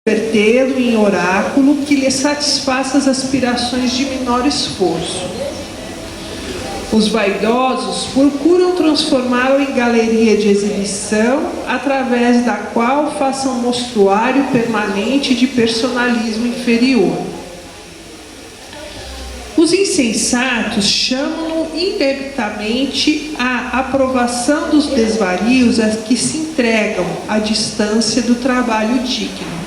convertê-lo em oráculo que lhe satisfaça as aspirações de menor esforço. Os vaidosos procuram transformá-lo em galeria de exibição, através da qual façam um mostruário permanente de personalismo inferior. Os insensatos chamam-no indebitamente à aprovação dos desvarios a que se entregam à distância do trabalho digno.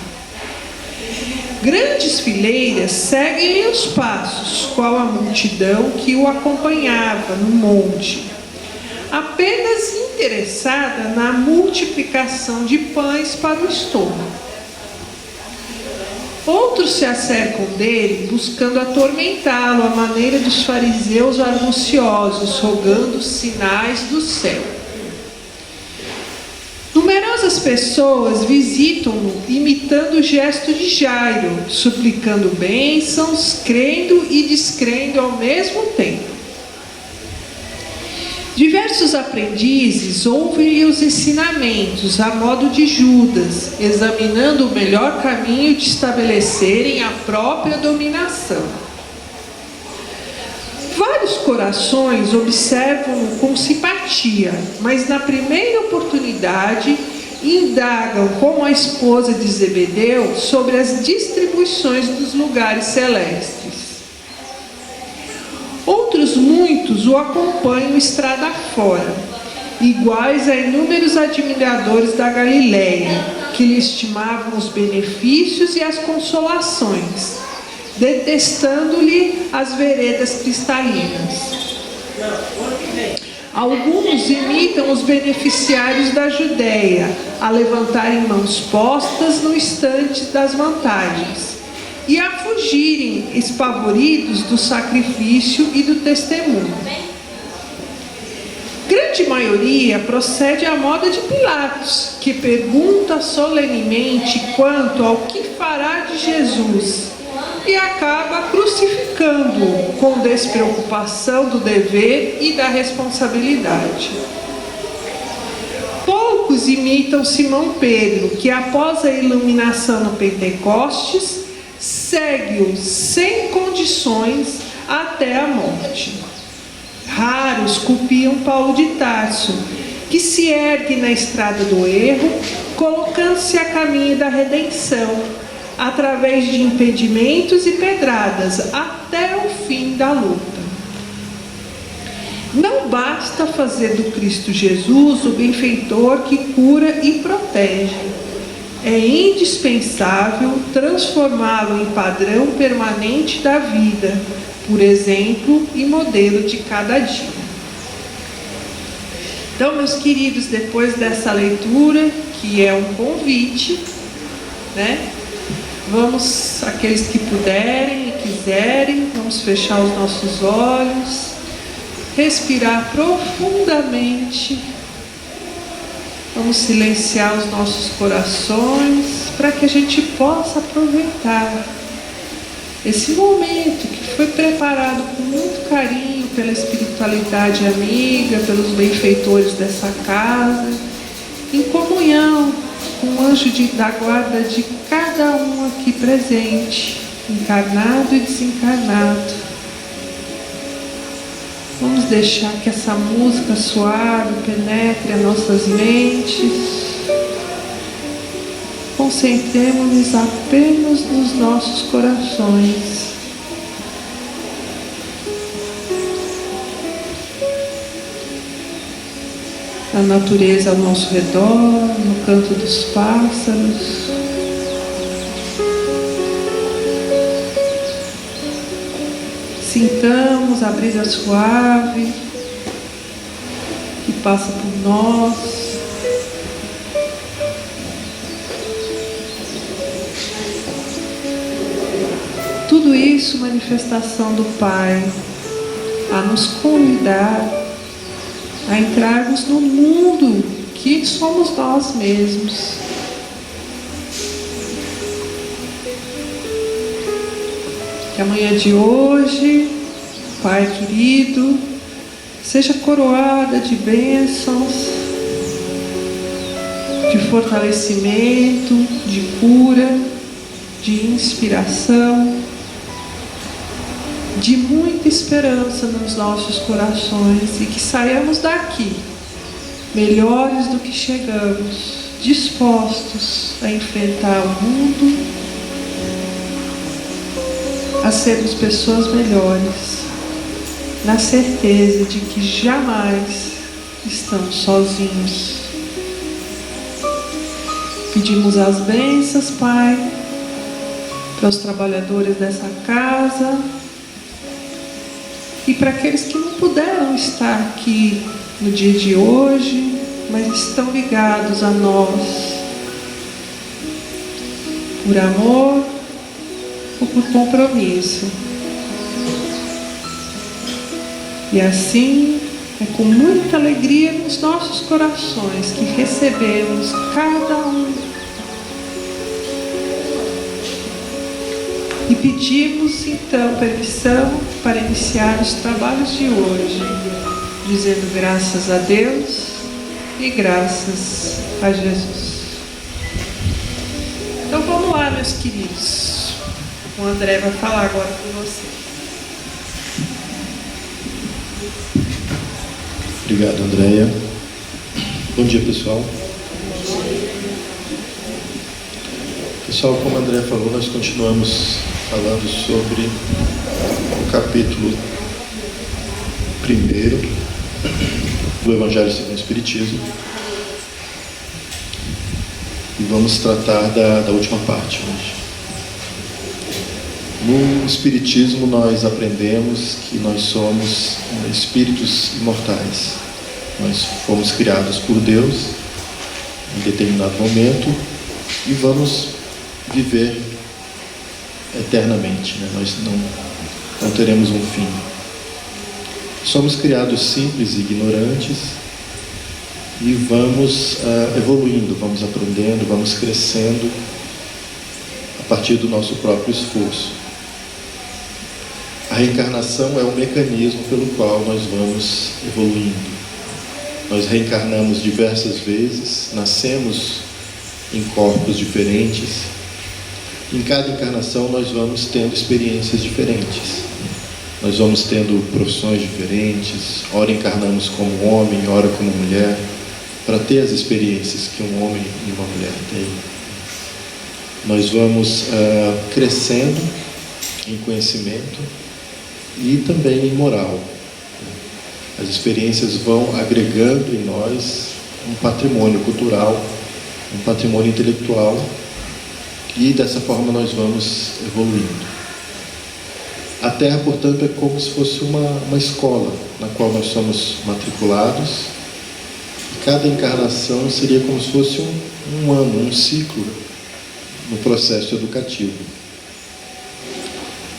Grandes fileiras seguem-lhe os passos, qual a multidão que o acompanhava no monte, apenas interessada na multiplicação de pães para o estômago. Outros se acercam dele, buscando atormentá-lo à maneira dos fariseus arguciosos, rogando sinais do céu. Numerosas pessoas visitam-no, imitando o gesto de Jairo, suplicando bênçãos, crendo e descrendo ao mesmo tempo. Diversos aprendizes ouvem os ensinamentos, a modo de Judas, examinando o melhor caminho de estabelecerem a própria dominação. Vários corações observam-no com simpatia, mas na primeira oportunidade indagam, como a esposa de Zebedeu, sobre as distribuições dos lugares celestes. Outros muitos o acompanham estrada fora, iguais a inúmeros admiradores da Galileia, que lhe estimavam os benefícios e as consolações, detestando-lhe as veredas cristalinas. Alguns imitam os beneficiários da Judéia, a levantarem mãos postas no instante das vantagens, e a fugirem espavoridos do sacrifício e do testemunho. Grande maioria procede à moda de Pilatos, que pergunta solenemente quanto ao que fará de Jesus e acaba crucificando-o com despreocupação do dever e da responsabilidade. Poucos imitam Simão Pedro, que após a iluminação no Pentecostes, segue-o sem condições até a morte. Raros copiam Paulo de Tarso, que se ergue na estrada do erro, colocando-se a caminho da redenção, através de impedimentos e pedradas, até o fim da luta. Não basta fazer do Cristo Jesus o benfeitor que cura e protege. É indispensável transformá-lo em padrão permanente da vida, por exemplo e modelo de cada dia. Então, meus queridos, depois dessa leitura, que é um convite, vamos, aqueles que puderem e quiserem, vamos fechar os nossos olhos, respirar profundamente. Vamos silenciar os nossos corações para que a gente possa aproveitar esse momento que foi preparado com muito carinho pela espiritualidade amiga, pelos benfeitores dessa casa, em comunhão com o anjo da guarda de cada um aqui presente, encarnado e desencarnado. Vamos deixar que essa música suave penetre as nossas mentes. Concentremos-nos apenas nos nossos corações. Na natureza ao nosso redor, no canto dos pássaros. Sintamos a brisa suave que passa por nós. Tudo isso manifestação do Pai a nos convidar a entrarmos no mundo que somos nós mesmos. Que a manhã de hoje, Pai querido, seja coroada de bênçãos, de fortalecimento, de cura, de inspiração, de muita esperança nos nossos corações, e que saiamos daqui melhores do que chegamos, dispostos a enfrentar o mundo, a sermos pessoas melhores, na certeza de que jamais estamos sozinhos. Pedimos as bênçãos, Pai, para os trabalhadores dessa casa e para aqueles que não puderam estar aqui no dia de hoje, mas estão ligados a nós, por amor ou por compromisso. E assim, é com muita alegria nos nossos corações que recebemos cada um e pedimos então permissão para iniciar os trabalhos de hoje, dizendo graças a Deus e graças a Jesus. Então vamos lá, meus queridos. O André vai falar agora com vocês. Obrigado, Andréia. Bom dia, pessoal. Pessoal, como a Andréia falou, nós continuamos falando sobre o capítulo 1 do Evangelho segundo o Espiritismo. E vamos tratar da última parte hoje. No Espiritismo nós aprendemos que nós somos espíritos imortais. Nós fomos criados por Deus em determinado momento e vamos viver eternamente, né? Nós não teremos um fim. Somos criados simples e ignorantes e vamos evoluindo, vamos aprendendo, vamos crescendo a partir do nosso próprio esforço. A reencarnação é o mecanismo pelo qual nós vamos evoluindo. Nós reencarnamos diversas vezes, nascemos em corpos diferentes. Em cada encarnação nós vamos tendo experiências diferentes. Nós vamos tendo profissões diferentes, ora encarnamos como homem, ora como mulher, para ter as experiências que um homem e uma mulher têm. Nós vamos crescendo em conhecimento e também em moral. As experiências vão agregando em nós um patrimônio cultural, um patrimônio intelectual, e dessa forma nós vamos evoluindo. A Terra, portanto, é como se fosse uma escola na qual nós somos matriculados, e cada encarnação seria como se fosse um ano, um ciclo no processo educativo.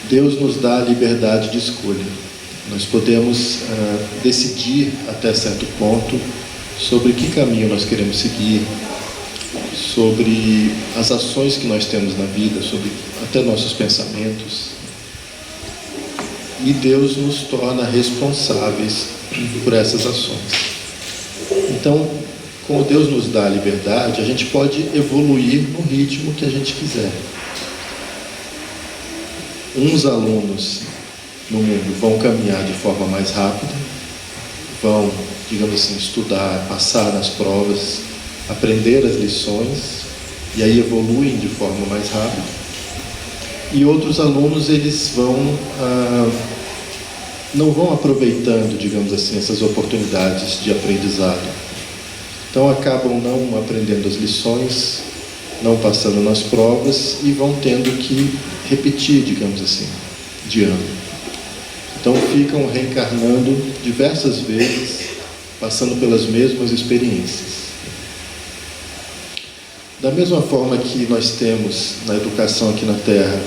Deus nos dá a liberdade de escolha. Nós podemos decidir até certo ponto sobre que caminho nós queremos seguir, sobre as ações que nós temos na vida, sobre até nossos pensamentos. E Deus nos torna responsáveis por essas ações. Então, como Deus nos dá a liberdade, a gente pode evoluir no ritmo que a gente quiser. Uns alunos no mundo vão caminhar de forma mais rápida, vão, digamos assim, estudar, passar nas provas, aprender as lições, e aí evoluem de forma mais rápida. E outros alunos, eles não vão aproveitando, digamos assim, essas oportunidades de aprendizado. Então acabam não aprendendo as lições, não passando nas provas e vão tendo que repetir, digamos assim, de ano. Então ficam reencarnando diversas vezes, passando pelas mesmas experiências. Da mesma forma que nós temos na educação aqui na Terra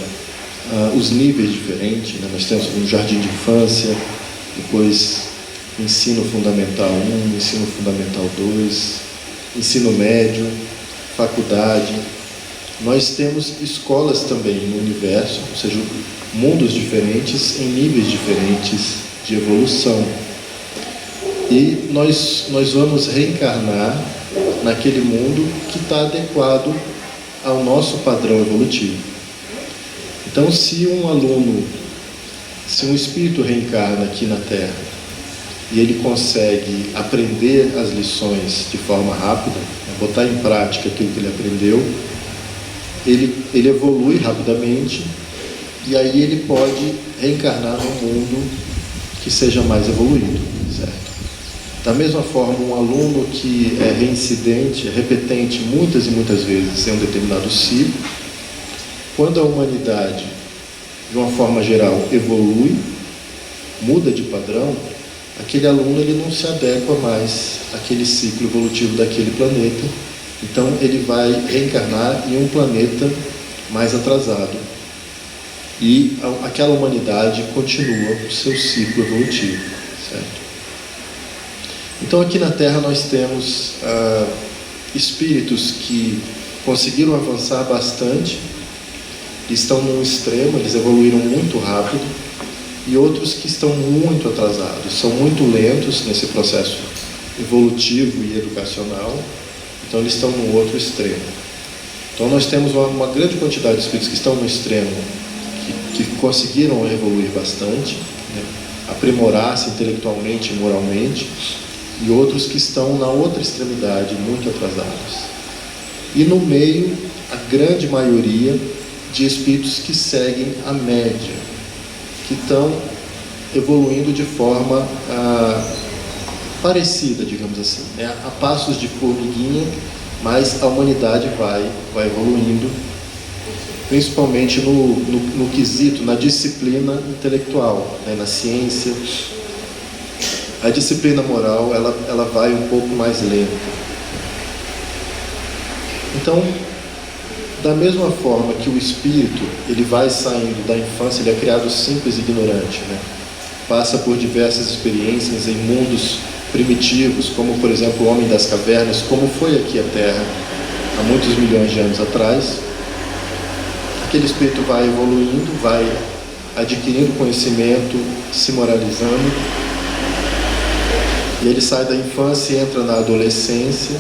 os níveis diferentes, né? Nós temos um jardim de infância, depois ensino fundamental 1, ensino fundamental 2, ensino médio, faculdade. Nós temos escolas também no universo, ou seja, mundos diferentes em níveis diferentes de evolução. E nós vamos reencarnar naquele mundo que está adequado ao nosso padrão evolutivo. Então, se um espírito reencarna aqui na Terra e ele consegue aprender as lições de forma rápida, botar em prática aquilo que ele aprendeu, ele evolui rapidamente e aí ele pode reencarnar num mundo que seja mais evoluído, certo? Da mesma forma, um aluno que é reincidente, repetente muitas e muitas vezes em um determinado ciclo, quando a humanidade, de uma forma geral, evolui, muda de padrão, aquele aluno ele não se adequa mais àquele ciclo evolutivo daquele planeta, então ele vai reencarnar em um planeta mais atrasado. E aquela humanidade continua o seu ciclo evolutivo, certo? Então aqui na Terra nós temos espíritos que conseguiram avançar bastante, estão num extremo, eles evoluíram muito rápido, e outros que estão muito atrasados, são muito lentos nesse processo evolutivo e educacional, então eles estão no outro extremo. Então nós temos uma grande quantidade de espíritos que estão no extremo, que conseguiram evoluir bastante, né, aprimorar-se intelectualmente e moralmente, e outros que estão na outra extremidade, muito atrasados. E no meio, a grande maioria de espíritos que seguem a média, que estão evoluindo de forma parecida, digamos assim, né? A passos de formiguinha, mas a humanidade vai evoluindo, principalmente no quesito, na disciplina intelectual, né? Na ciência. A disciplina moral, ela vai um pouco mais lenta. Então, da mesma forma que o espírito, ele vai saindo da infância, ele é criado simples e ignorante, né? Passa por diversas experiências em mundos primitivos, como por exemplo o homem das cavernas, como foi aqui a Terra há muitos milhões de anos atrás. Aquele espírito vai evoluindo, vai adquirindo conhecimento, se moralizando, e ele sai da infância e entra na adolescência,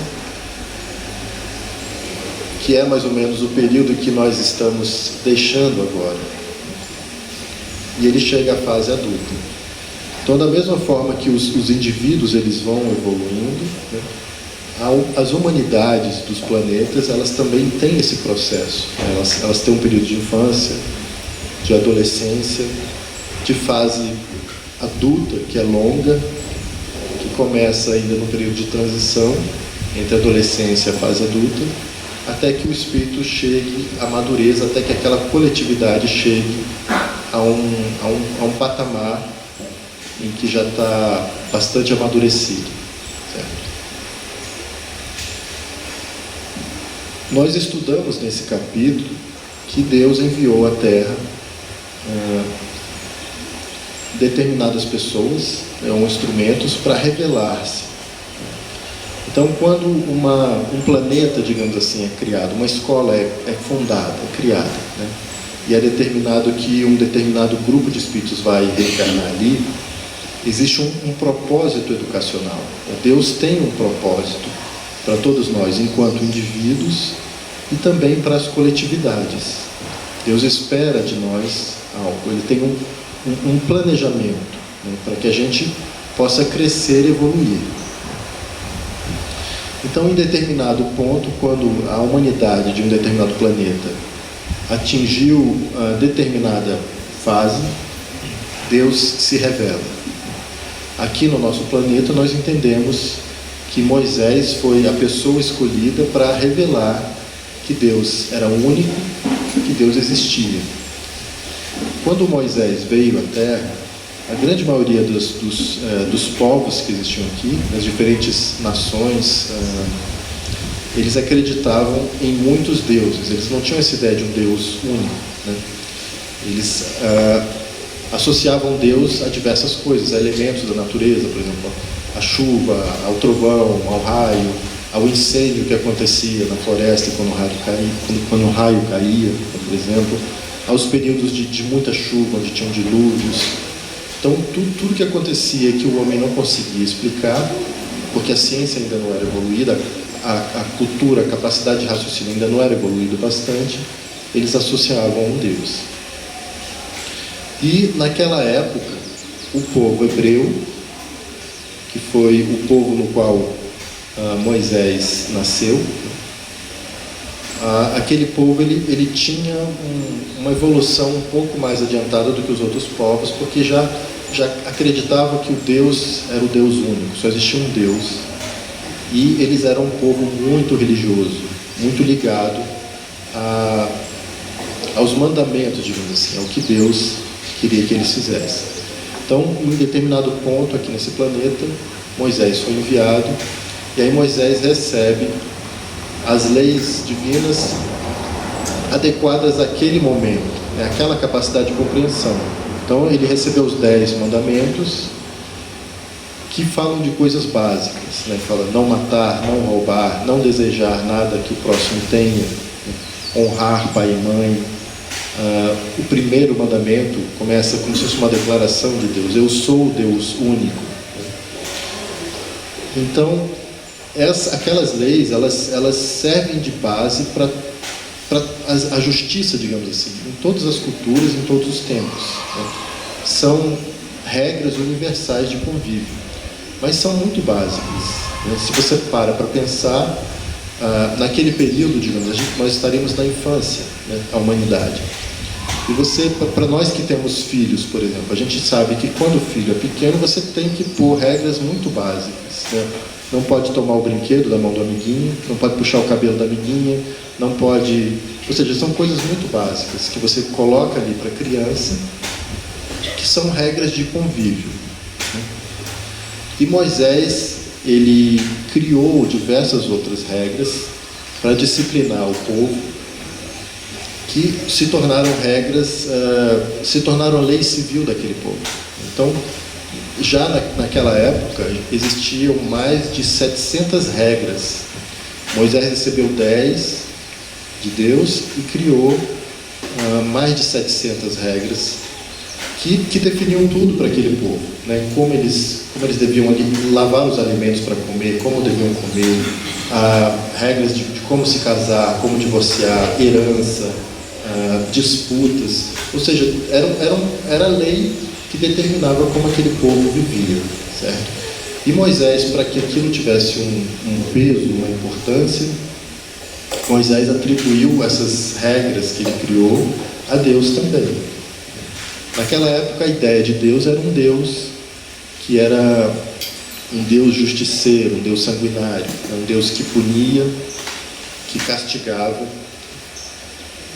que é mais ou menos o período que nós estamos deixando agora. E ele chega à fase adulta. Então, da mesma forma que os indivíduos eles vão evoluindo, né, as humanidades dos planetas, elas também têm esse processo. Elas têm um período de infância, de adolescência, de fase adulta, que é longa, que começa ainda no período de transição entre a adolescência e a fase adulta, até que o espírito chegue à madureza, até que aquela coletividade chegue a um patamar em que já está bastante amadurecido, certo? Nós estudamos nesse capítulo que Deus enviou à Terra determinadas pessoas, instrumentos para revelar-se. Então, quando um planeta, digamos assim, é criado, uma escola é fundada, é criada, né? E é determinado que um determinado grupo de espíritos vai reencarnar ali, existe um propósito educacional. Deus tem um propósito para todos nós, enquanto indivíduos, e também para as coletividades. Deus espera de nós algo, Ele tem um planejamento, né, para que a gente possa crescer e evoluir. Então, em determinado ponto, quando a humanidade de um determinado planeta atingiu determinada fase, Deus se revela. Aqui no nosso planeta, nós entendemos que Moisés foi a pessoa escolhida para revelar que Deus era único, que Deus existia. Quando Moisés veio à Terra, a grande maioria dos povos que existiam aqui, das diferentes nações, eles acreditavam em muitos deuses. Eles não tinham essa ideia de um Deus único, né? Eles associavam Deus a diversas coisas, a elementos da natureza, por exemplo, a chuva, ao trovão, ao raio, ao incêndio que acontecia na floresta quando o raio caía, por exemplo, aos períodos de muita chuva, onde tinham dilúvios. Então, tudo que acontecia que o homem não conseguia explicar, porque a ciência ainda não era evoluída, a cultura, a capacidade de raciocínio ainda não era evoluída bastante, eles associavam a um Deus. E naquela época, o povo hebreu, que foi o povo no qual Moisés nasceu, aquele povo ele tinha uma evolução um pouco mais adiantada do que os outros povos, porque já acreditavam que o Deus era o Deus único, só existia um Deus. E eles eram um povo muito religioso, muito ligado aos mandamentos, digamos assim, ao que Deus queria que eles fizessem. Então, em determinado ponto aqui nesse planeta, Moisés foi enviado, e aí Moisés recebe as leis divinas adequadas àquele momento, aquela capacidade de compreensão. Então ele recebeu os 10 mandamentos, que falam de coisas básicas, Fala não matar, não roubar, não desejar nada que o próximo tenha, honrar pai e mãe. O primeiro mandamento começa como se fosse uma declaração de Deus: eu sou o Deus único. Então aquelas leis, elas servem de base para a justiça, digamos assim, em todas as culturas, em todos os tempos. São regras universais de convívio, mas são muito básicas. Se você para pensar, naquele período, digamos, nós estaríamos na infância, a humanidade. E para nós que temos filhos, por exemplo, a gente sabe que quando o filho é pequeno, você tem que pôr regras muito básicas, Não pode tomar o brinquedo da mão do amiguinho, não pode puxar o cabelo da amiguinha, não pode... Ou seja, são coisas muito básicas que você coloca ali para a criança, que são regras de convívio. E Moisés, ele criou diversas outras regras para disciplinar o povo, que se tornaram regras, se tornaram a lei civil daquele povo. Então, já naquela época, existiam mais de 700 regras. Moisés recebeu 10 de Deus e criou mais de 700 regras que definiam tudo para aquele povo, como eles deviam lavar os alimentos para comer, como deviam comer, regras de como se casar, como divorciar, herança, disputas. Ou seja, era a lei que determinava como aquele povo vivia, certo? E Moisés, para que aquilo tivesse um peso, uma importância, Moisés atribuiu essas regras que ele criou a Deus também. Naquela época, a ideia de Deus era um Deus que era um Deus justiceiro, um Deus sanguinário, um Deus que punia, que castigava.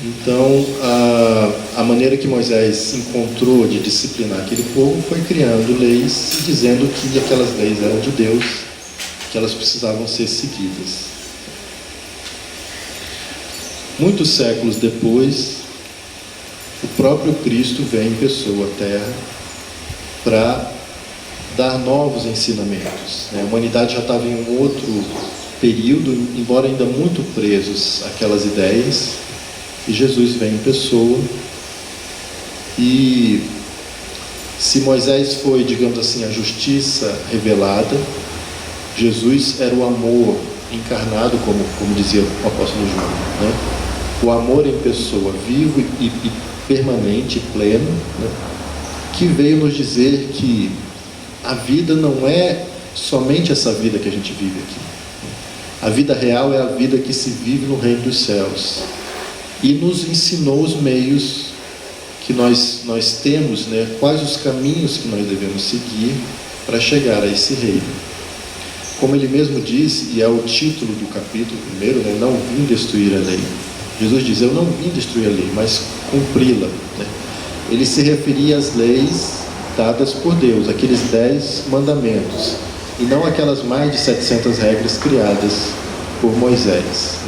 Então, a maneira que Moisés encontrou de disciplinar aquele povo foi criando leis e dizendo que aquelas leis eram de Deus, que elas precisavam ser seguidas. Muitos séculos depois, o próprio Cristo vem em pessoa à Terra para dar novos ensinamentos. A humanidade já estava em um outro período, embora ainda muito presos àquelas ideias, e Jesus vem em pessoa. E se Moisés foi, digamos assim, a justiça revelada, Jesus era o amor encarnado, como dizia o apóstolo João, O amor em pessoa, vivo e permanente, pleno, que veio nos dizer que a vida não é somente essa vida que a gente vive aqui. A vida real é a vida que se vive no reino dos céus. E nos ensinou os meios que nós temos, quais os caminhos que nós devemos seguir para chegar a esse reino. Como ele mesmo disse, e é o título do capítulo 1, não vim destruir a lei. Jesus diz: eu não vim destruir a lei, mas cumpri-la. Ele se referia às leis dadas por Deus, aqueles 10 mandamentos, e não aquelas mais de 700 regras criadas por Moisés.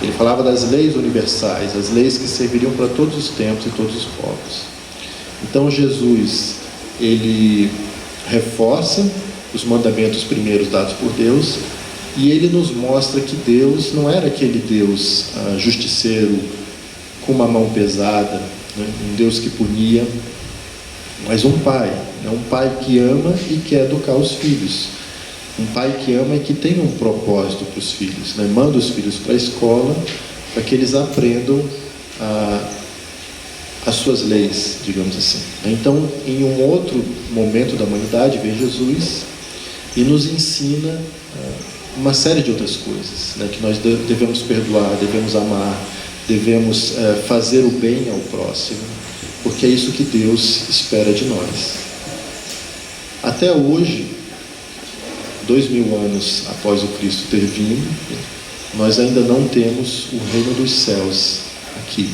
Ele falava das leis universais, as leis que serviriam para todos os tempos e todos os povos. Então Jesus, ele reforça os mandamentos primeiros dados por Deus, e ele nos mostra que Deus não era aquele Deus justiceiro, com uma mão pesada, um Deus que punia, mas um pai que ama e quer educar os filhos. Um pai que ama e que tem um propósito para os filhos, Manda os filhos para a escola para que eles aprendam a as suas leis, digamos assim. Então, em um outro momento da humanidade, vem Jesus e nos ensina uma série de outras coisas, né? Que nós devemos perdoar, devemos amar, devemos fazer o bem ao próximo, porque é isso que Deus espera de nós. Até hoje, 2000 anos após o Cristo ter vindo, nós ainda não temos o reino dos céus aqui.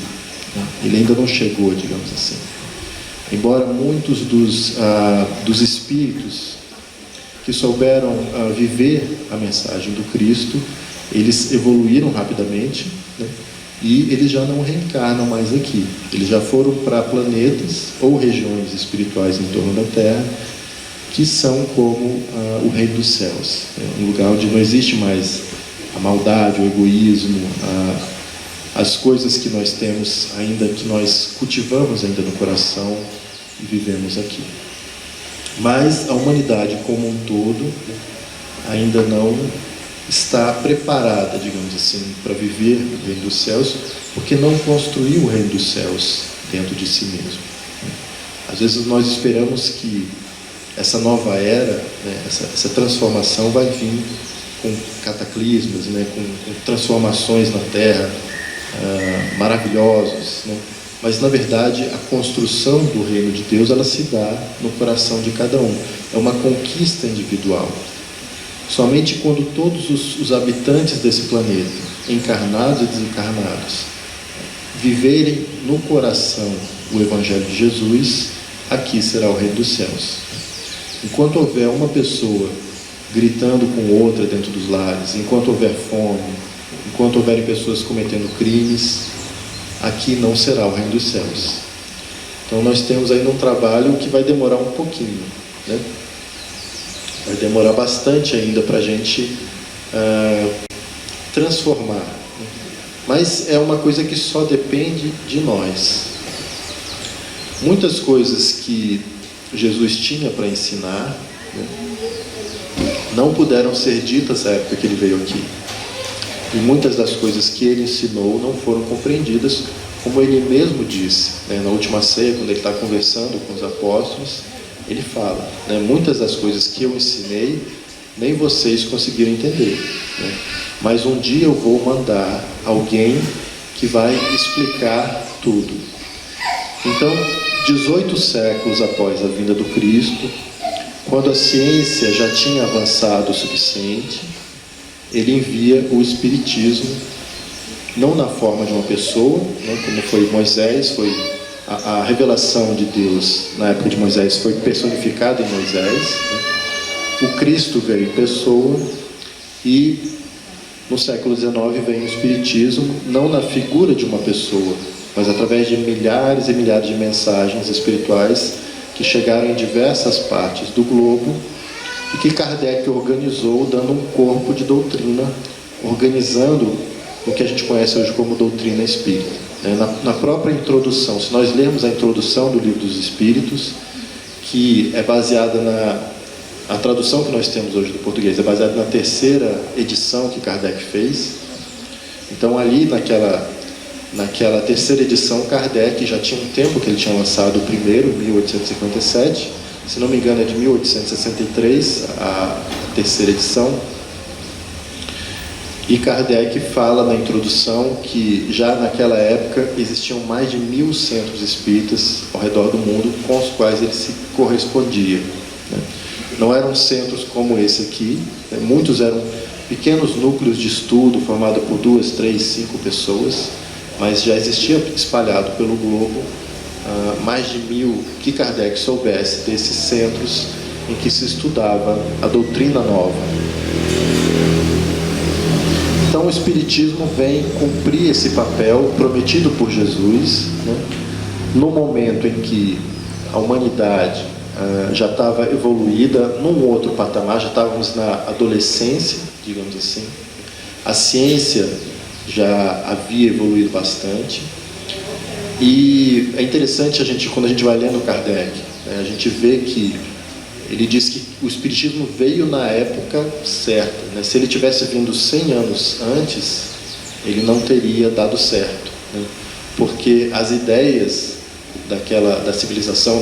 Ele ainda não chegou, digamos assim. Embora muitos dos espíritos que souberam viver a mensagem do Cristo, eles evoluíram rapidamente, né? E eles já não reencarnam mais aqui. Eles já foram para planetas ou regiões espirituais em torno da Terra, que são como o reino dos céus, um lugar onde não existe mais a maldade, o egoísmo, as coisas que nós temos ainda, que nós cultivamos ainda no coração e vivemos aqui. Mas a humanidade como um todo ainda não está preparada, digamos assim, para viver o reino dos céus, porque não construiu o reino dos céus dentro de si mesmo. Às vezes nós esperamos que essa nova era, né, essa transformação vai vir com cataclismos, né, com transformações na Terra, maravilhosos, né? Mas na verdade a construção do reino de Deus, ela se dá no coração de cada um. É uma conquista individual. Somente quando todos os habitantes desse planeta, encarnados e desencarnados, viverem no coração o Evangelho de Jesus, aqui será o reino dos céus. Enquanto houver uma pessoa gritando com outra dentro dos lares, enquanto houver fome, enquanto houverem pessoas cometendo crimes, aqui não será o reino dos céus. Então nós temos ainda um trabalho que vai demorar um pouquinho, né? Vai demorar bastante ainda para a gente transformar. Mas é uma coisa que só depende de nós. Muitas coisas que Jesus tinha para ensinar, né, não puderam ser ditas na época que ele veio aqui. E muitas das coisas que ele ensinou não foram compreendidas, como ele mesmo disse, né, na última ceia, quando ele está conversando com os apóstolos, ele fala, né, muitas das coisas que eu ensinei, nem vocês conseguiram entender, né, mas um dia eu vou mandar alguém que vai explicar tudo. Então, 18 séculos após a vinda do Cristo, quando a ciência já tinha avançado o suficiente, ele envia o Espiritismo, não na forma de uma pessoa, né, como foi Moisés, foi a revelação de Deus na época de Moisés foi personificada em Moisés, né? O Cristo veio em pessoa e no século XIX vem o Espiritismo, não na figura de uma pessoa, mas através de milhares e milhares de mensagens espirituais que chegaram em diversas partes do globo e que Kardec organizou, dando um corpo de doutrina, organizando o que a gente conhece hoje como doutrina espírita. Na própria introdução, se nós lermos a introdução do Livro dos Espíritos, que é baseada a tradução que nós temos hoje do português, é baseada na terceira edição que Kardec fez. Então ali naquela terceira edição, Kardec já tinha um tempo que ele tinha lançado o primeiro, 1857, se não me engano é de 1863, a terceira edição. E Kardec fala na introdução que já naquela época existiam mais de 1000 centros espíritas ao redor do mundo com os quais ele se correspondia, né? Não eram centros como esse aqui, né? Muitos eram pequenos núcleos de estudo formados por 2, 3, 5 pessoas, mas já existia espalhado pelo globo mais de 1000 que Kardec soubesse desses centros em que se estudava a doutrina nova. Então o Espiritismo vem cumprir esse papel prometido por Jesus, né? No momento em que a humanidade já estava evoluída num outro patamar, já estávamos na adolescência, digamos assim. A ciência já havia evoluído bastante. E é interessante quando a gente vai lendo Kardec, né, a gente vê que ele diz que o Espiritismo veio na época certa, né? Se ele tivesse vindo 100 anos antes, ele não teria dado certo, né? Porque as ideias da civilização,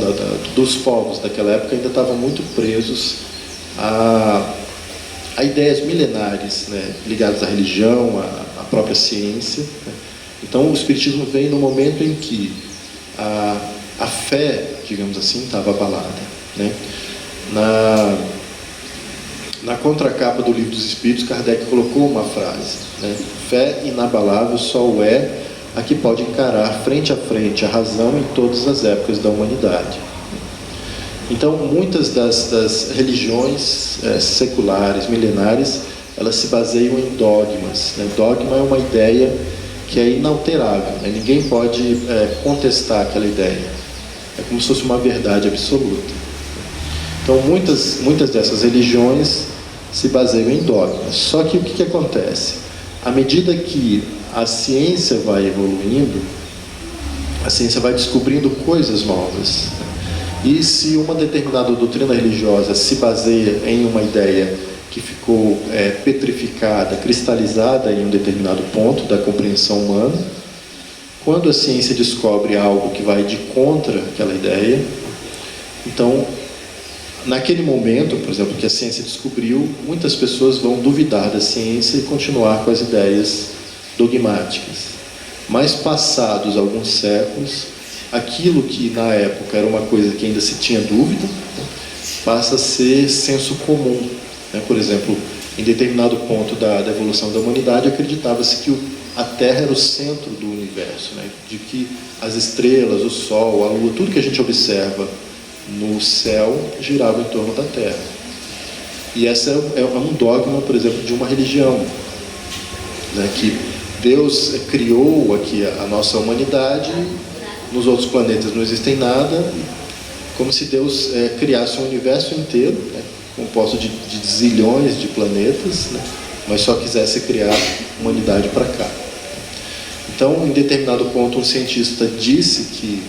dos povos daquela época ainda estavam muito presos a ideias milenares, né, ligadas à religião, à própria ciência, né? Então o Espiritismo vem no momento em que a fé, digamos assim, estava abalada, né? Na contracapa do Livro dos Espíritos, Kardec colocou uma frase, né? Fé inabalável só o é a que pode encarar frente a frente a razão em todas as épocas da humanidade. Então, muitas das religiões seculares, milenares, elas se baseiam em dogmas, né? Dogma é uma ideia que é inalterável, né? Ninguém pode contestar aquela ideia. É como se fosse uma verdade absoluta. Então, muitas dessas religiões se baseiam em dogmas. Só que o que acontece? À medida que a ciência vai evoluindo, a ciência vai descobrindo coisas novas. E se uma determinada doutrina religiosa se baseia em uma ideia que ficou petrificada, cristalizada em um determinado ponto da compreensão humana, quando a ciência descobre algo que vai de contra aquela ideia, então, naquele momento, por exemplo, que a ciência descobriu, muitas pessoas vão duvidar da ciência e continuar com as ideias dogmáticas. Mas passados alguns séculos, aquilo que na época era uma coisa que ainda se tinha dúvida, né, passa a ser senso comum, né? Por exemplo, em determinado ponto da evolução da humanidade, acreditava-se que a Terra era o centro do universo, né? De que as estrelas, o Sol, a Lua, tudo que a gente observa no céu girava em torno da Terra. E esse é um dogma, por exemplo, de uma religião, né? Que Deus criou aqui a nossa humanidade, nos outros planetas não existem nada, como se Deus criasse um universo inteiro, né, composto de zilhões de planetas, né, mas só quisesse criar humanidade para cá. Então, em determinado ponto, um cientista disse que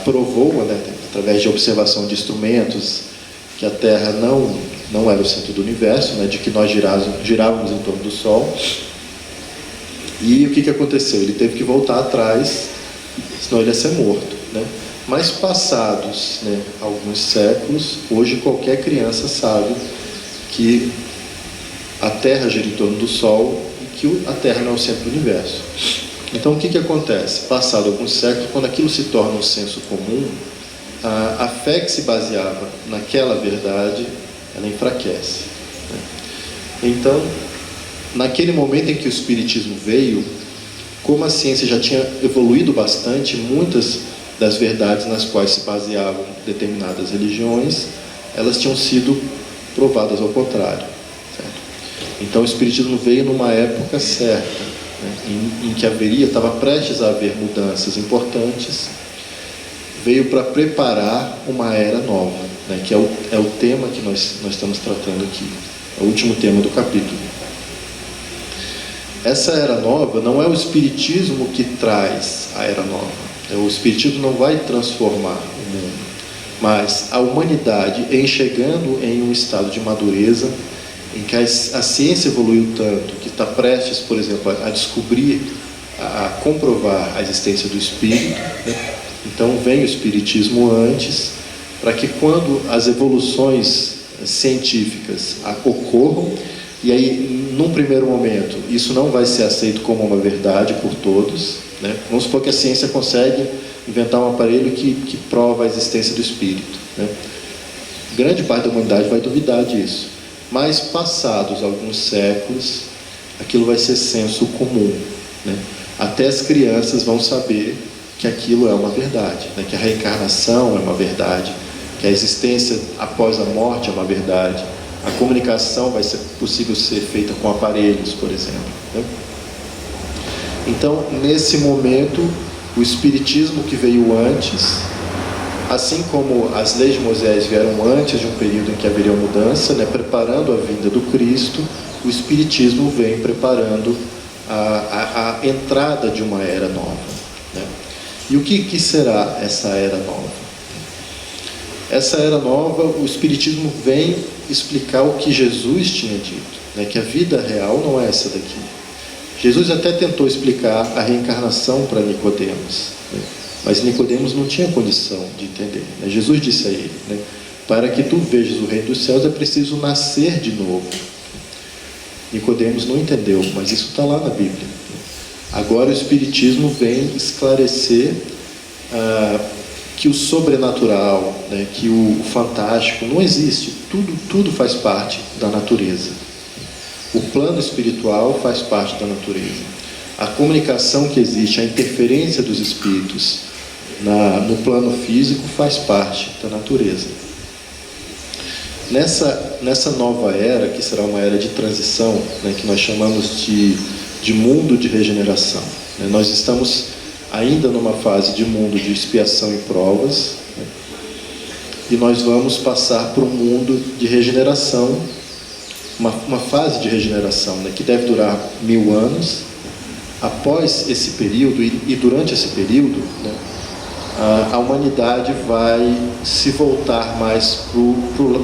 provou, né, através de observação de instrumentos, que a Terra não era o centro do universo, né, de que nós girávamos em torno do Sol. E o que aconteceu? Ele teve que voltar atrás, senão ele ia ser morto, né? Mas passados, né, alguns séculos, hoje qualquer criança sabe que a Terra gira em torno do Sol e que a Terra não é o centro do universo. Então o que acontece? Passado alguns séculos, quando aquilo se torna um senso comum, a fé que se baseava naquela verdade, ela enfraquece, né? Então, naquele momento em que o Espiritismo veio, como a ciência já tinha evoluído bastante, muitas das verdades nas quais se baseavam determinadas religiões, elas tinham sido provadas ao contrário, certo? Então o Espiritismo veio numa época certa, né, em que estava prestes a haver mudanças importantes, veio para preparar uma era nova, né, que é o tema que nós estamos tratando aqui, é o último tema do capítulo. Essa era nova não é o Espiritismo que traz a era nova. O Espiritismo não vai transformar o mundo, mas a humanidade chegando em um estado de madureza, em que a ciência evoluiu tanto, que está prestes, por exemplo, a descobrir, a comprovar a existência do Espírito, né? Então vem o Espiritismo antes, para que quando as evoluções científicas ocorram, e aí, num primeiro momento, isso não vai ser aceito como uma verdade por todos, né? Vamos supor que a ciência consegue inventar um aparelho que prova a existência do Espírito, né? Grande parte da humanidade vai duvidar disso. Mas, passados alguns séculos, aquilo vai ser senso comum, né? Até as crianças vão saber que aquilo é uma verdade, né? Que a reencarnação é uma verdade, que a existência após a morte é uma verdade. A comunicação vai ser possível ser feita com aparelhos, por exemplo, né? Então, nesse momento, o Espiritismo que veio antes, assim como as leis de Moisés vieram antes de um período em que haveria mudança, né, preparando a vinda do Cristo, o Espiritismo vem preparando a entrada de uma era nova, né? E o que será essa era nova? Essa era nova, o Espiritismo vem explicar o que Jesus tinha dito, né? Que a vida real não é essa daqui. Jesus até tentou explicar a reencarnação para Nicodemos, né? Mas Nicodemos não tinha condição de entender, né? Jesus disse a ele, né? Para que tu vejas o reino dos céus é preciso nascer de novo. Nicodemos não entendeu, mas isso está lá na Bíblia. Agora o Espiritismo vem esclarecer que o sobrenatural, né, que o fantástico não existe. Tudo faz parte da natureza. O plano espiritual faz parte da natureza. A comunicação que existe, a interferência dos espíritos no plano físico faz parte da natureza. Nessa nova era, que será uma era de transição, né, que nós chamamos de mundo de regeneração, né, nós estamos ainda numa fase de mundo de expiação e provas, né, e nós vamos passar por um mundo de regeneração, uma fase de regeneração, né, que deve durar 1000 anos. Após esse período e durante esse período, né, a humanidade vai se voltar mais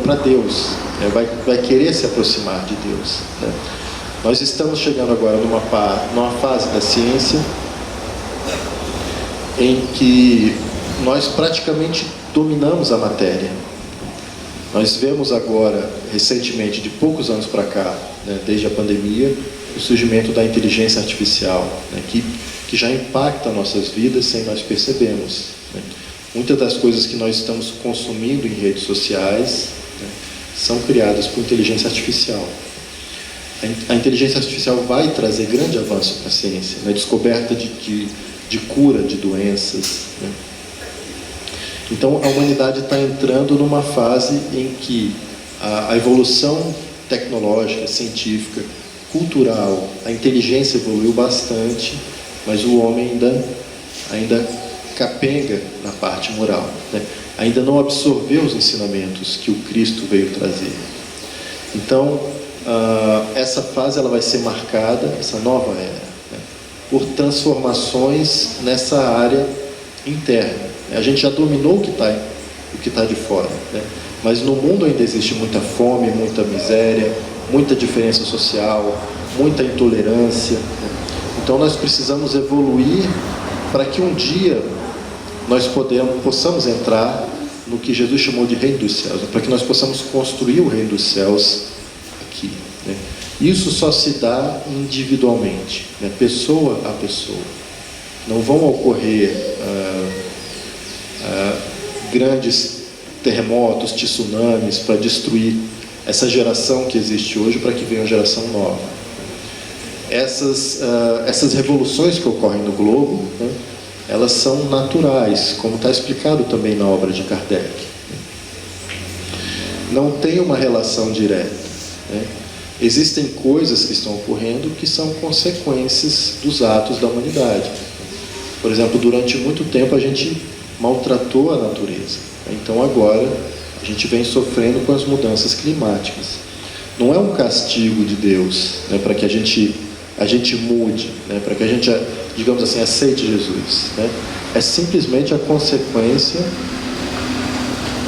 para Deus, né, vai querer se aproximar de Deus, né. Nós estamos chegando agora numa fase da ciência em que nós praticamente dominamos a matéria. Nós vemos agora, recentemente, de poucos anos para cá, né, desde a pandemia, o surgimento da inteligência artificial, né, que já impacta nossas vidas sem nós percebermos, né. Muitas das coisas que nós estamos consumindo em redes sociais, né, são criadas por inteligência artificial. A inteligência artificial vai trazer grande avanço para a ciência, na descoberta de cura de doenças, né. Então a humanidade está entrando numa fase em que a evolução tecnológica, científica, cultural, a inteligência evoluiu bastante, mas o homem ainda capenga na parte moral, né? Ainda não absorveu os ensinamentos que o Cristo veio trazer. Então, essa fase ela vai ser marcada, essa nova era, né, por transformações nessa área interna. A gente já dominou o que está de fora, né? Mas no mundo ainda existe muita fome, muita miséria, muita diferença social, muita intolerância, né? Então nós precisamos evoluir para que um dia nós possamos entrar no que Jesus chamou de reino dos céus, para que nós possamos construir o reino dos céus aqui, né? Isso só se dá individualmente, né? Pessoa a pessoa. Não vão ocorrer grandes terremotos, tsunamis para destruir essa geração que existe hoje, para que venha uma geração nova. Essas revoluções que ocorrem no globo, né, elas são naturais, como está explicado também na obra de Kardec. Não tem uma relação direta, né? Existem coisas que estão ocorrendo que são consequências dos atos da humanidade. Por exemplo, durante muito tempo a gente maltratou a natureza. Então agora a gente vem sofrendo com as mudanças climáticas. Não é um castigo de Deus, né, para que a gente mude, né, para que a gente, digamos assim, aceite Jesus, né? É simplesmente a consequência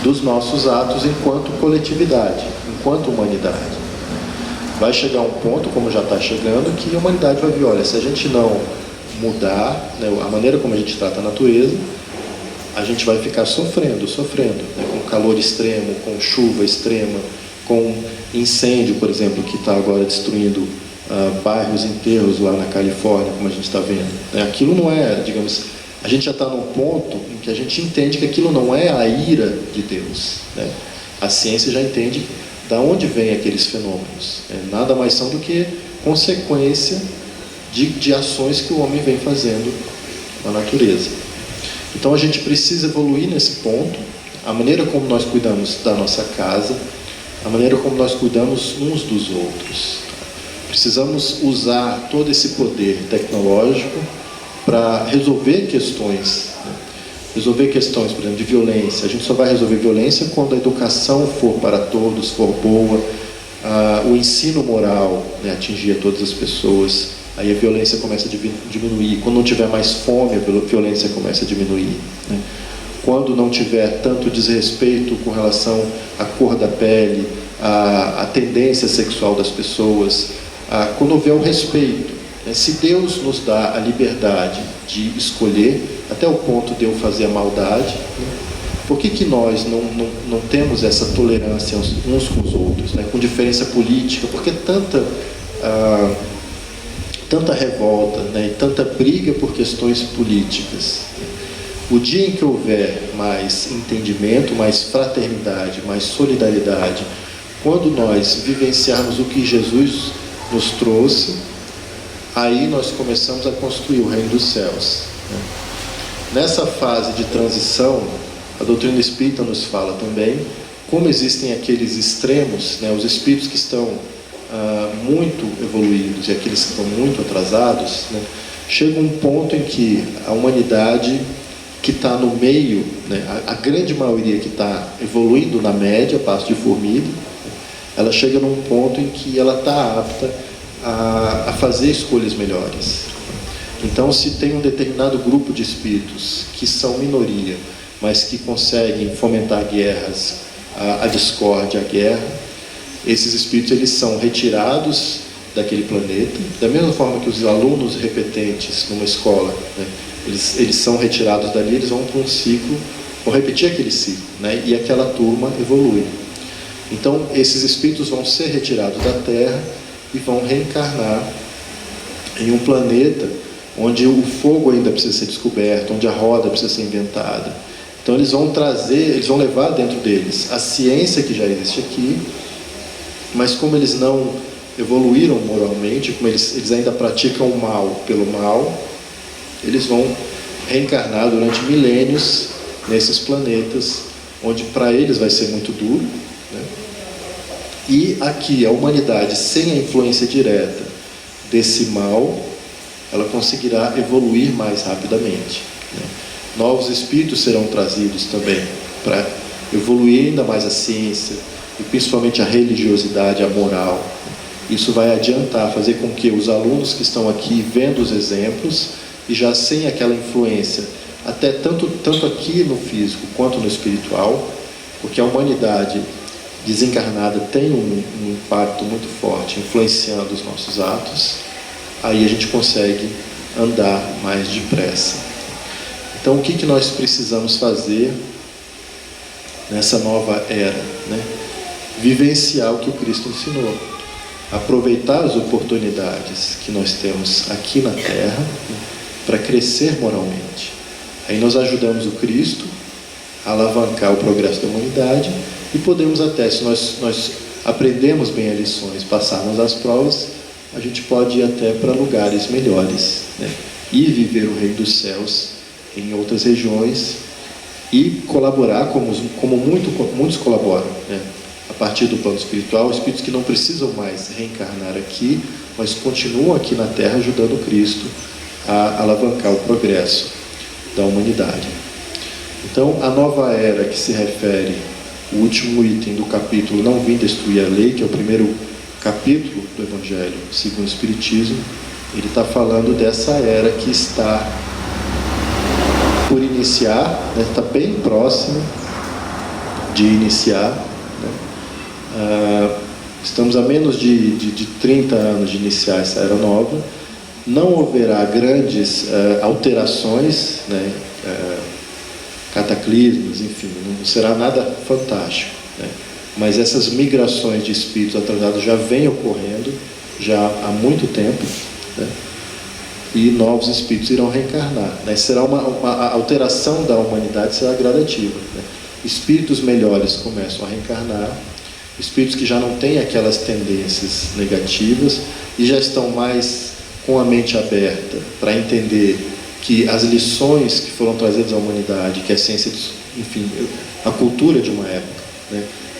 dos nossos atos enquanto coletividade, enquanto humanidade. Vai chegar um ponto, como já está chegando, que a humanidade vai ver, olha, se a gente não mudar, né, a maneira como a gente trata a natureza, a gente vai ficar sofrendo, né, com calor extremo, com chuva extrema, com incêndio, por exemplo, que está agora destruindo bairros inteiros lá na Califórnia, como a gente está vendo. Aquilo não é, digamos, a gente já está num ponto em que a gente entende que aquilo não é a ira de Deus, né? A ciência já entende de onde vêm aqueles fenômenos. Nada mais são do que consequência de ações que o homem vem fazendo na natureza. Então a gente precisa evoluir nesse ponto, a maneira como nós cuidamos da nossa casa, a maneira como nós cuidamos uns dos outros. Precisamos usar todo esse poder tecnológico para resolver questões, né? Resolver questões, por exemplo, de violência. A gente só vai resolver violência quando a educação for para todos, for boa, o ensino moral, né, atingir a todas as pessoas. Aí a violência começa a diminuir. Quando não tiver mais fome, a violência começa a diminuir, né? Quando não tiver tanto desrespeito com relação à cor da pele, à tendência sexual das pessoas, quando houver o respeito, Se Deus nos dá a liberdade de escolher, até o ponto de eu fazer a maldade, por que nós não temos essa tolerância uns com os outros, com diferença política? Por que tanta revolta, e tanta briga por questões políticas? O dia em que houver mais entendimento, mais fraternidade, mais solidariedade, quando nós vivenciarmos o que Jesus nos trouxe, aí nós começamos a construir o reino dos céus. Nessa fase de transição, a doutrina espírita nos fala também como existem aqueles extremos, os espíritos que estão muito evoluídos e aqueles que estão muito atrasados. Chega um ponto em que a humanidade que está no meio, a grande maioria que está evoluindo na média, passo de formiga, ela chega num ponto em que ela está apta a fazer escolhas melhores. Então, se tem um determinado grupo de espíritos que são minoria, mas que conseguem fomentar guerras, a discórdia, a guerra, esses espíritos eles são retirados daquele planeta, da mesma forma que os alunos repetentes numa escola, eles são retirados dali, eles vão para um ciclo, vão repetir aquele ciclo, e aquela turma evolui. Então, esses espíritos vão ser retirados da Terra e vão reencarnar em um planeta onde o fogo ainda precisa ser descoberto, onde a roda precisa ser inventada. Então eles vão levar dentro deles a ciência que já existe aqui, mas como eles não evoluíram moralmente, como eles ainda praticam o mal pelo mal, eles vão reencarnar durante milênios nesses planetas, onde para eles vai ser muito duro, E aqui a humanidade, sem a influência direta desse mal, ela conseguirá evoluir mais rapidamente. Novos espíritos serão trazidos também para evoluir ainda mais a ciência e principalmente a religiosidade, a moral. Isso vai adiantar, fazer com que os alunos que estão aqui vendo os exemplos e já sem aquela influência, até tanto aqui no físico quanto no espiritual, porque a humanidade desencarnada tem um impacto muito forte, influenciando os nossos atos, aí a gente consegue andar mais depressa. Então, o que nós precisamos fazer nessa nova era? Vivenciar o que o Cristo ensinou. Aproveitar as oportunidades que nós temos aqui na Terra para crescer moralmente. Aí nós ajudamos o Cristo a alavancar o progresso da humanidade e podemos até, se nós aprendemos bem as lições, passarmos as provas, a gente pode ir até para lugares melhores, e viver o reino dos céus em outras regiões e colaborar como muitos colaboram, a partir do plano espiritual, espíritos que não precisam mais reencarnar aqui, mas continuam aqui na Terra ajudando o Cristo a alavancar o progresso da humanidade. Então, a nova era que se refere, o último item do capítulo, não vim destruir a lei, que é o primeiro capítulo do Evangelho segundo o Espiritismo, ele está falando dessa era que está por iniciar, está bem próximo de iniciar. Estamos a menos de 30 anos de iniciar essa era nova. Não haverá grandes alterações, cataclismos, enfim, não será nada fantástico, mas essas migrações de espíritos atrasados já vêm ocorrendo já há muito tempo, e novos espíritos irão reencarnar, será a alteração da humanidade será gradativa, Espíritos melhores começam a reencarnar, espíritos que já não têm aquelas tendências negativas e já estão mais com a mente aberta para entender que as lições que foram trazidas à humanidade, que a ciência, enfim, a cultura de uma época,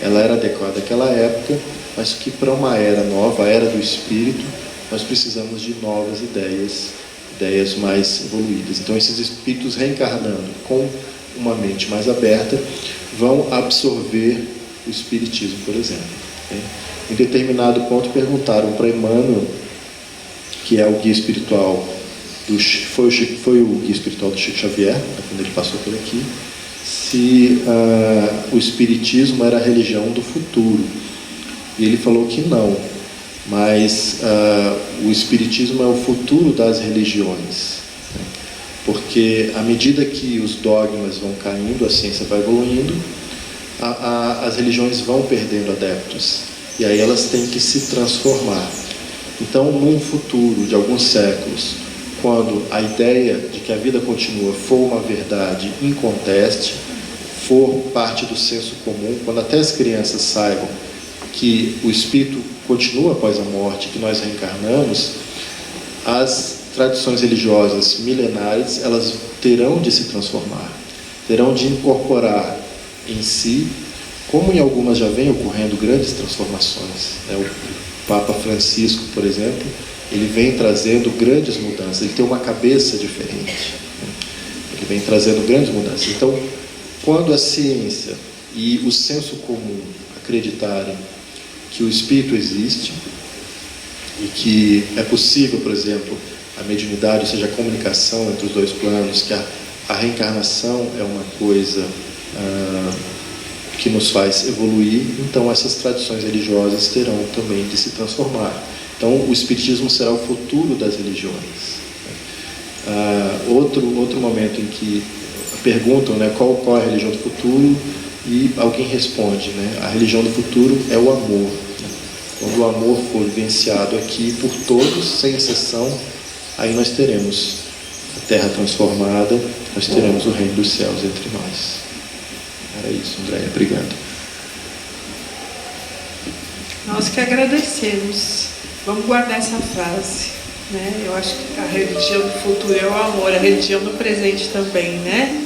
ela era adequada àquela época, mas que para uma era nova, a era do espírito, nós precisamos de novas ideias mais evoluídas. Então, esses espíritos reencarnando com uma mente mais aberta vão absorver o espiritismo, por exemplo. Em determinado ponto perguntaram para Emmanuel, que é o guia espiritual foi o guia espiritual do Chico Xavier, quando ele passou por aqui, se o espiritismo era a religião do futuro. E ele falou que não, mas o Espiritismo é o futuro das religiões, né? Porque à medida que os dogmas vão caindo, a ciência vai evoluindo, as religiões vão perdendo adeptos, e aí elas têm que se transformar. Então, num futuro de alguns séculos, quando a ideia de que a vida continua for uma verdade inconteste, for parte do senso comum, quando até as crianças saibam que o espírito continua após a morte, que nós reencarnamos, as tradições religiosas milenares, elas terão de se transformar, terão de incorporar em si, como em algumas já vem ocorrendo grandes transformações, né? O Papa Francisco, por exemplo, ele vem trazendo grandes mudanças, ele tem uma cabeça diferente, né? Ele vem trazendo grandes mudanças. Então, quando a ciência e o senso comum acreditarem que o espírito existe e que é possível, por exemplo, a mediunidade, ou seja, a comunicação entre os dois planos, que a reencarnação é uma coisa que nos faz evoluir, então essas tradições religiosas terão também de se transformar. Então o Espiritismo será o futuro das religiões. Outro momento em que perguntam, né, qual é a religião do futuro, e alguém responde, né, a religião do futuro é o amor. Quando o amor for vivenciado aqui por todos, sem exceção, aí nós teremos a terra transformada, nós teremos o reino dos céus entre nós. Era isso, Andréia. Obrigado. Nós que agradecemos. Vamos guardar essa frase, né? Eu acho que a religião do futuro é o amor, a religião do presente também, né?